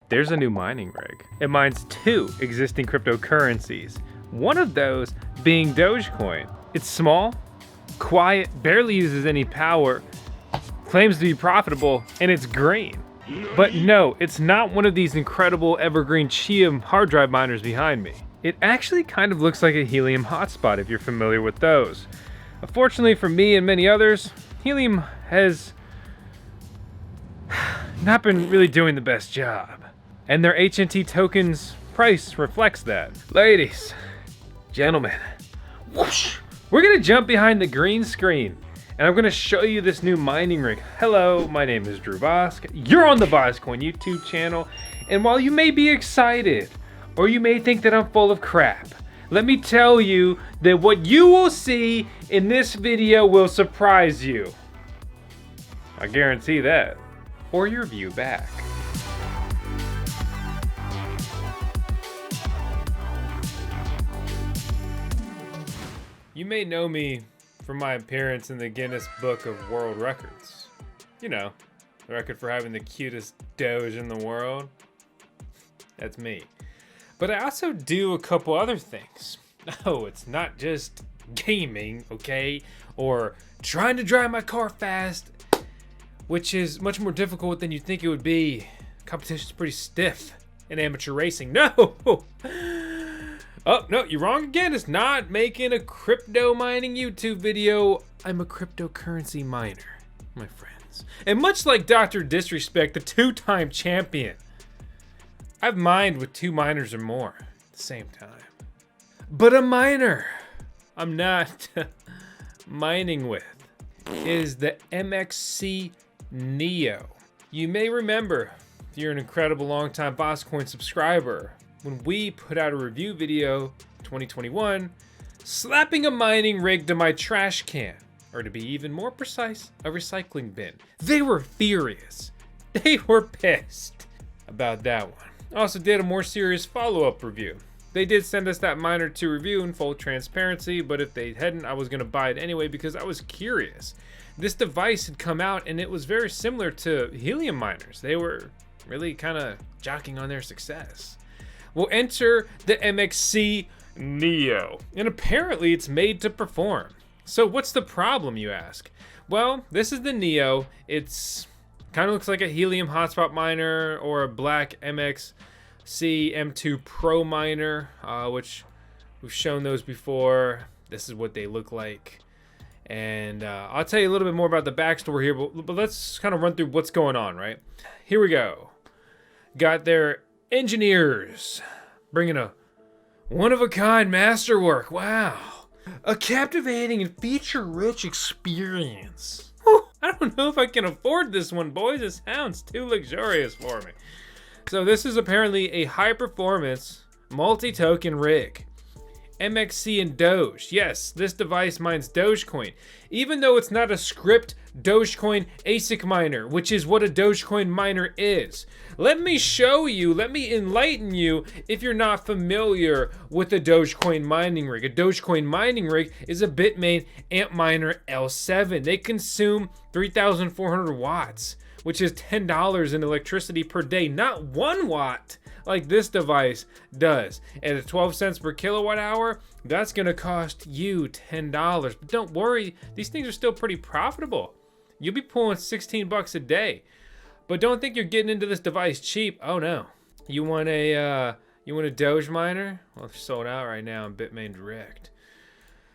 there's a new mining rig. It mines 2 existing cryptocurrencies, one of those being Dogecoin. It's small, quiet, barely uses any power, claims to be profitable, and it's green. But no, it's not one of these incredible evergreen Chia hard drive miners behind me. It actually kind of looks like a helium hotspot if you're familiar with those. Unfortunately for me and many others, helium has not been really doing the best job. And their HNT tokens price reflects that. Ladies, gentlemen, whoosh, we're gonna jump behind the green screen and I'm gonna show you this new mining rig. Hello, my name is Drew Vosk. You're on the VoskCoin YouTube channel. And while you may be excited, or you may think that I'm full of crap, let me tell you that what you will see in this video will surprise you. I guarantee that. Or your view back. You may know me from my appearance in the Guinness Book of World Records. You know, the record for having the cutest Doge in the world. That's me. But I also do a couple other things. No, it's not just gaming, okay? Or trying to drive my car fast, which is much more difficult than you think it would be. Competition's pretty stiff in amateur racing. No! Oh, no, you're wrong again. It's not making a crypto mining YouTube video. I'm a cryptocurrency miner, my friends. And much like Dr. Disrespect, the 2-time champion, I've mined with 2 miners or more at the same time. But a miner I'm not mining with is the MXC Neo. You may remember, if you're an incredible long-time VoskCoin subscriber, when we put out a review video 2021, slapping a mining rig to my trash can, or to be even more precise, a recycling bin. They were furious. They were pissed about that one. Also did a more serious follow-up review. They did send us that miner to review in full transparency, but if they hadn't, I was gonna buy it anyway because I was curious. This device had come out and it was very similar to helium miners. They were really kind of jockeying on their success. We'll enter the MXC Neo, and apparently it's made to perform. So what's the problem, you ask? Well, this is the Neo. It's kind of looks like a helium hotspot miner or a black MXC M2 Pro miner, which we've shown those before. This is what they look like. And I'll tell you a little bit more about the backstory here, but let's kind of run through what's going on, right? Here we go. Got their engineers bringing a one-of-a-kind masterwork. Wow. A captivating and feature-rich experience. Whew, I don't know if I can afford this one, boys. It sounds too luxurious for me. So this is apparently a high-performance multi-token rig. MXC and Doge. Yes, this device mines Dogecoin, even though it's not a script Dogecoin ASIC miner, which is what a Dogecoin miner is. Let me show you, let me enlighten you if you're not familiar with a Dogecoin mining rig. A Dogecoin mining rig is a Bitmain Antminer L7. They consume 3,400 watts, which is $10 in electricity per day, not 1 watt like this device does. At 12 cents per kilowatt hour, that's gonna cost you $10. But don't worry, these things are still pretty profitable. You'll be pulling 16 bucks a day. But don't think you're getting into this device cheap. Oh no. You want a Doge miner? Well, they're sold out right now on Bitmain Direct.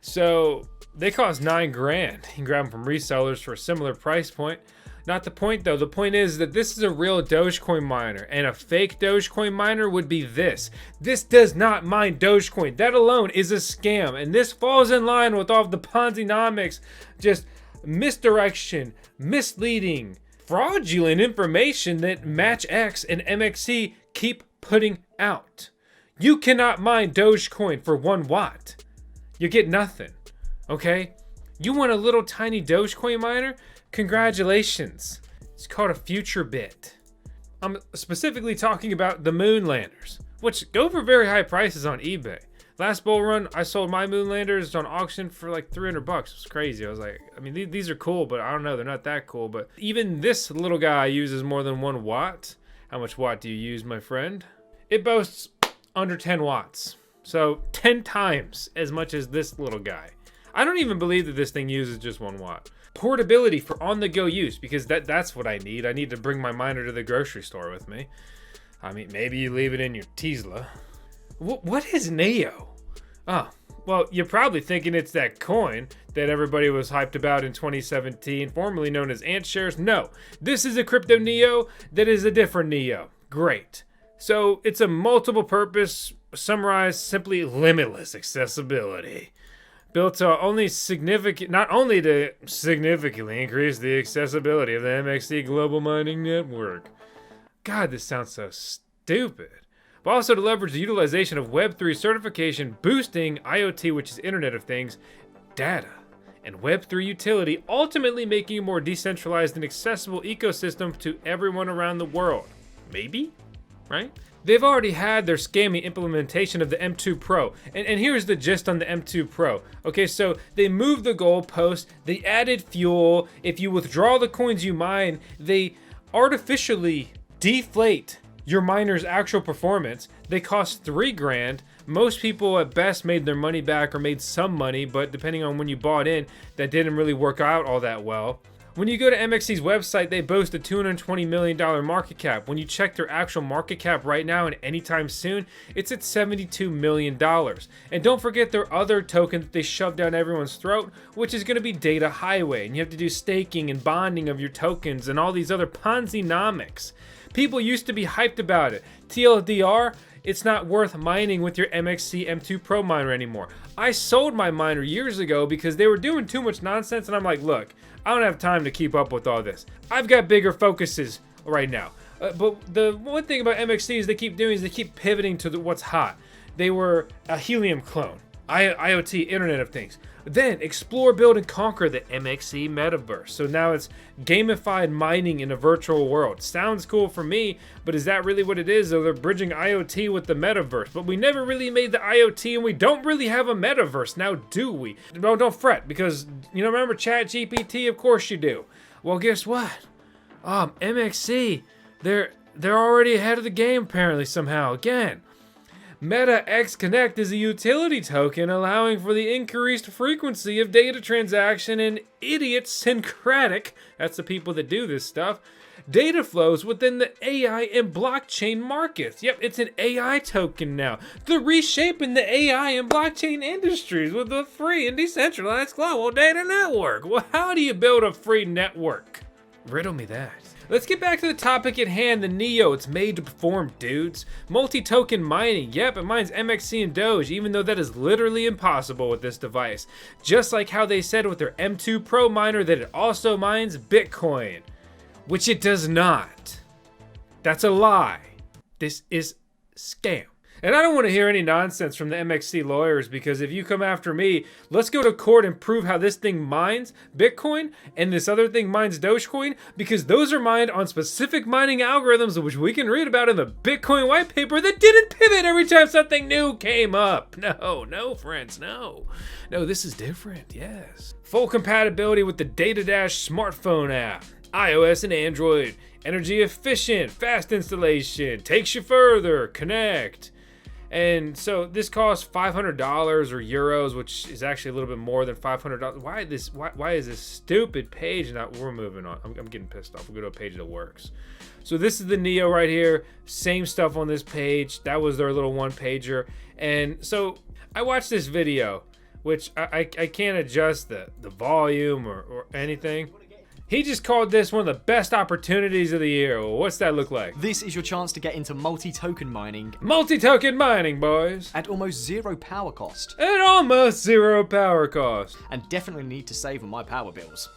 So they cost $9 grand. You can grab them from resellers for a similar price point. Not the point though. The point is that this is a real Dogecoin miner, and a fake Dogecoin miner would be this. This does not mine Dogecoin. That alone is a scam, and this falls in line with all of the ponzinomics, just misdirection, misleading, fraudulent information that MatchX and MXC keep putting out. You cannot mine Dogecoin for 1 watt. You get nothing, okay? You want a little tiny Dogecoin miner? Congratulations. It's called a future bit. I'm specifically talking about the moon landers, which go for very high prices on eBay. Last bull run, I sold my moon landers on auction for like 300 bucks. It was crazy. I was like, I mean, these are cool, but I don't know, they're not that cool. But even this little guy uses more than 1 watt. How much watt do you use, my friend? It boasts under 10 watts. So 10 times as much as this little guy. I don't even believe that this thing uses just 1 watt. Portability for on-the-go use, because that's what I need. I need to bring my miner to the grocery store with me. I mean, maybe you leave it in your Tesla. What is Neo? Oh, well, you're probably thinking it's that coin that everybody was hyped about in 2017, formerly known as Ant Shares. No, this is a crypto Neo that is a different Neo. Great. So it's a multiple purpose, summarized simply limitless accessibility. Built to not only to significantly increase the accessibility of the MXC global mining network. God, this sounds so stupid. But also to leverage the utilization of Web3 certification, boosting IoT, which is Internet of Things, data, and Web3 utility, ultimately making a more decentralized and accessible ecosystem to everyone around the world. Maybe? Right? They've already had their scammy implementation of the M2 Pro. And here's the gist on the M2 Pro. Okay, so they moved the goalpost, they added fuel. If you withdraw the coins you mine, they artificially deflate your miner's actual performance. They cost $3,000. Most people at best made their money back or made some money, but depending on when you bought in, that didn't really work out all that well. When you go to MXC's website, they boast a $220 million market cap. When you check their actual market cap right now and anytime soon, it's at $72 million. And don't forget their other token that they shove down everyone's throat, which is going to be Data Highway. And you have to do staking and bonding of your tokens and all these other ponzinomics. People used to be hyped about it. TLDR, it's not worth mining with your MXC M2 Pro miner anymore. I sold my miner years ago because they were doing too much nonsense, and I'm like, look, I don't have time to keep up with all this. I've got bigger focuses right now. But the one thing about MXC is they keep pivoting to what's hot. They were a Helium clone, IoT, Internet of Things. Then explore, build, and conquer the MXC metaverse. So now it's gamified mining in a virtual world. Sounds cool for me, but is that really what it is? Though they're bridging IoT with the metaverse. But we never really made the IoT, and we don't really have a metaverse now, do we? No, don't fret, because remember ChatGPT? Of course you do. Well, guess what? MXC, they're already ahead of the game apparently somehow. Again. MatchX Connect is a utility token allowing for the increased frequency of data transaction and idiosyncratic, that's the people that do this stuff, data flows within the AI and blockchain markets. Yep, it's an AI token now. They're reshaping the AI and blockchain industries with a free and decentralized global data network. Well, how do you build a free network? Riddle me that. Let's get back to the topic at hand, the Neo. It's made to perform, dudes. Multi-token mining. Yep, it mines MXC and Doge, even though that is literally impossible with this device. Just like how they said with their M2 Pro miner that it also mines Bitcoin, which it does not. That's a lie. This is scam. And I don't want to hear any nonsense from the MXC lawyers, because if you come after me, let's go to court and prove how this thing mines Bitcoin and this other thing mines Dogecoin, because those are mined on specific mining algorithms, which we can read about in the Bitcoin white paper that didn't pivot every time something new came up. No, friends, no. No, this is different, yes. Full compatibility with the Data Dash smartphone app, iOS and Android, energy efficient, fast installation, takes you further, connect. And so this costs $500 or euros, which is actually a little bit more than $500. Why is this stupid page not? We're moving on. I'm getting pissed off. We'll go to a page that works. So this is the Neo right here. Same stuff on this page. That was their little one pager. And so I watched this video, which I can't adjust the volume or anything. He just called this one of the best opportunities of the year. Well, what's that look like? This is your chance to get into multi-token mining. Multi-token mining, boys. At almost zero power cost. At almost zero power cost. And definitely need to save on my power bills.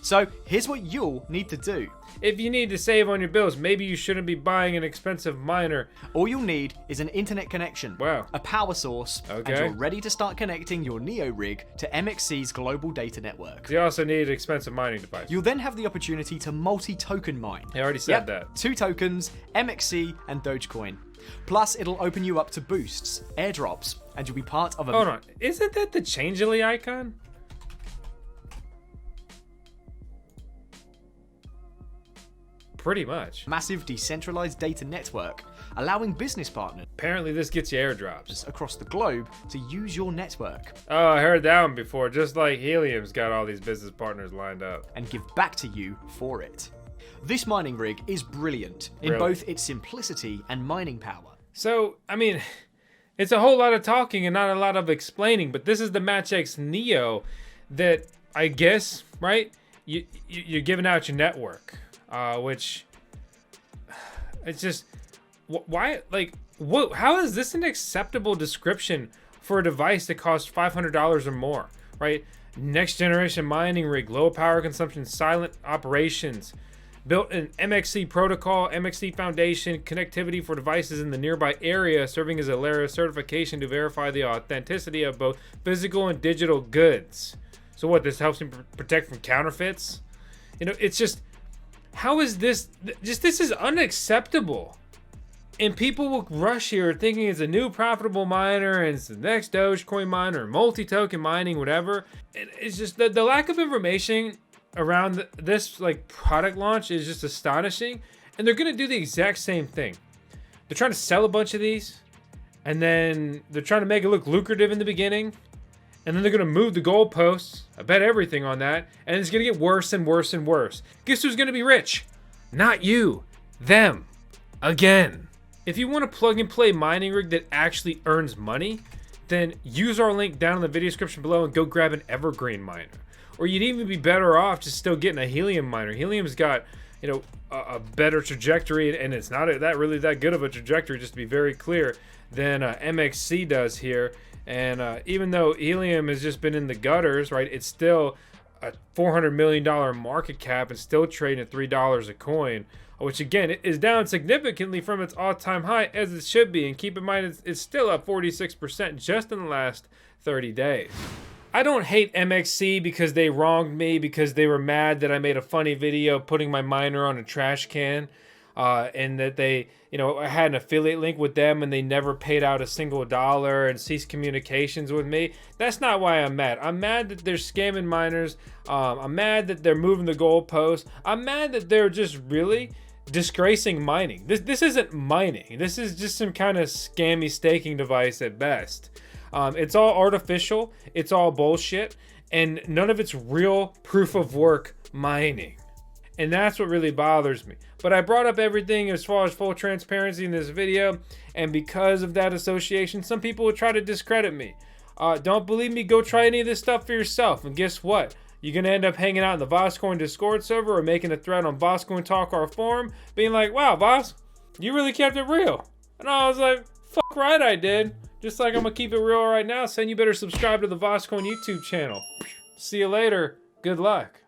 So here's what you'll need to do. If you need to save on your bills, maybe you shouldn't be buying an expensive miner. All you'll need is an internet connection, wow, a power source, okay, and you're ready to start connecting your Neo rig to MXC's global data network. You also need an expensive mining device. You'll then have the opportunity to multi-token mine. I already said that. 2 tokens, MXC and Dogecoin. Plus, it'll open you up to boosts, airdrops, and you'll be part of a... Hold on, isn't that the Changelly icon? Pretty much. Massive decentralized data network, allowing business partners Apparently this gets you airdrops. across the globe to use your network Oh, I heard that one before. Just like Helium's got all these business partners lined up. and give back to you for it. This mining rig is brilliant in Really? both its simplicity and mining power. So, I mean, it's a whole lot of talking and not a lot of explaining, but this is the MatchX Neo that I guess, right? You're giving out your network, which it's just, why, like, what? How is this an acceptable description for a device that costs $500 or more, right? Next generation mining rig, low power consumption, silent operations, built in MXC protocol, MXC foundation, connectivity for devices in the nearby area, serving as a layer of certification to verify the authenticity of both physical and digital goods. So what, this helps me protect from counterfeits? You know, it's just, how is this, this is unacceptable. And people will rush here thinking it's a new profitable miner and it's the next Dogecoin miner, multi-token mining, whatever. It's just the lack of information around this like product launch is just astonishing. And they're gonna do the exact same thing. They're trying to sell a bunch of these, and then they're trying to make it look lucrative in the beginning, and then they're gonna move the goalposts. I bet everything on that, and it's gonna get worse and worse and worse. Guess who's gonna be rich? Not you, them, again. If you want a plug and play mining rig that actually earns money, then use our link down in the video description below and go grab an evergreen miner. Or you'd even be better off just still getting a helium miner. Helium's got, you know, a better trajectory, and it's not really that good of a trajectory, just to be very clear, than MXC does here. And even though helium has just been in the gutters, right, it's still a $400 million market cap and still trading at $3 a coin, which again is down significantly from its all-time high, as it should be. And keep in mind, it's still up 46% just in the last 30 days. I don't hate MXC because they wronged me, because they were mad that I made a funny video putting my miner on a trash can, and that they, you know, I had an affiliate link with them and they never paid out a single dollar and ceased communications with me. That's not why I'm mad. I'm mad that they're scamming miners. I'm mad that they're moving the goalposts. I'm mad that they're just really disgracing mining. This isn't mining. This is just some kind of scammy staking device at best. It's all artificial, it's all bullshit, and none of it's real proof of work mining. And that's what really bothers me. But I brought up everything as far as full transparency in this video, and because of that association, some people will try to discredit me. Don't believe me? Go try any of this stuff for yourself, and guess what? You're going to end up hanging out in the VoskCoin Discord server or making a thread on VoskCoin Talk, our forum, being like, wow, Vos, you really kept it real. And I was like, fuck right I did. Just like I'm gonna keep it real right now, saying you better subscribe to the VoskCoin YouTube channel. See you later. Good luck.